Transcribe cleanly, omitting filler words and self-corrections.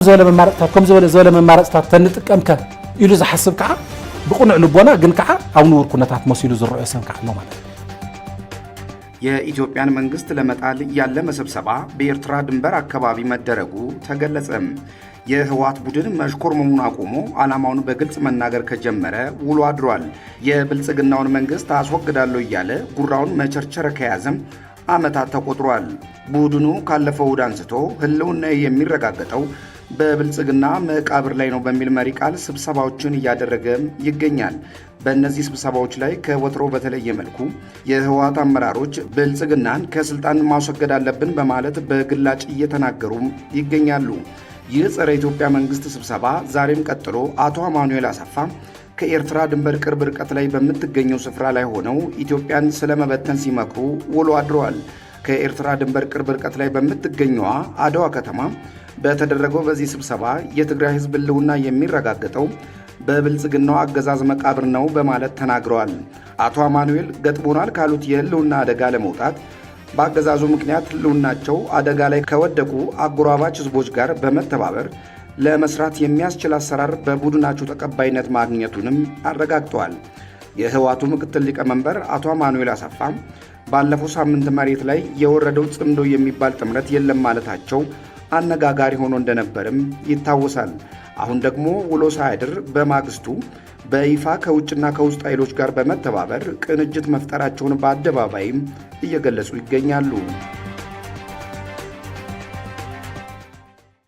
زول ممارسات كم زول ممارسات تنتقم ك يلو زحسب كع بقنع لبونا جن كع أو نور كنا تحت مسيلو زرع اسم كع نوما የኢትዮጵያን መንግስት ለመጣል ያለመ ስብሰባ በኤርትራ ድንበር አካባቢ መደረጉ ተገለጸም። የህወሓት ቡድን መሽኮርመሙን አቆሞ ዓላማውን በግልጽ መናገር ከጀመረ ውሎ አድሯል። የብልጽግናውን መንግስት አስወግዳለሁ እያለ ጉራውን መቸርቸር ከያዘም ዓመታት ተቆጥሯል። ቡድኑ ካለፈው ዕለት አንስቶ ህልውና የሚረጋገጠው በብልጽግና መቃብር ላይ ነው በሚል መሪ ቃል ስብሰባዎችን እያደረገ ይገኛል። በእነዚህ ስብሰባዎች ላይ ከወትሮ በተለየ መልኩ የህወሓት አመራሮች ብልጽግናን ከስልጣን ማስወገድ አለብን በማለት በግላጭ እየተናገሩ ይገኛሉ። ይህ ጸረ ኢትዮጵያ መንግስት ስብሰባ ዛሬም ቀጥሎ አቶ አማኑኤል አሰፋ ከኤርትራ ድንበር ቅርብ ርቀት ላይ በምትገኘው ስፍራ ላይ ሆነው ኢትዮጵያን ስለመበተን ሲመክሩ ውሎ አድረዋል። ከኤርትራ ድንበር ቅርብ ርቀት ላይ በምትገኘው አድዋ ከተማ በተደረገው በዚህ ስብሰባ የትግራይ ህዝብ ህልውና የሚረጋገጠው በብልጽግናው አገዛዝ መቃብር ነው በማለት ተናግረዋል። አቶ አማኑኤል ገጥሞናል ካሉት የህልውና አደጋ ለመውጣት በአገዛዙ ምክንያት ህልውናቸው አደጋ ላይ ከወደቁ አጎራባች ህዝቦች ጋር በመተባበር ለመስራት የሚያስችል አሰራር በቡድናቸው ተቀባይነት ማግኘቱንም አረጋግጠዋል። የህወሓቱ ምክትል ሊቀመንበር አቶ አማኑኤል አሰፋ ባለፈው ሳምንት መሬት ላይ የወረደው ጽምዶ የሚባል ጥምረት የለም ማለታቸው አነጋጋሪ ሆኖ እንደነበርም ይታወሳል። አሁን ደግሞ ውሎ ሳያድር በማግስቱ በይፋ ከውጭና ከውስጥ ኃይሎች ጋር በመተባበር ቅንጅት መፍጠራቸውን በአደባባይም እየገለጹ ይገኛሉ።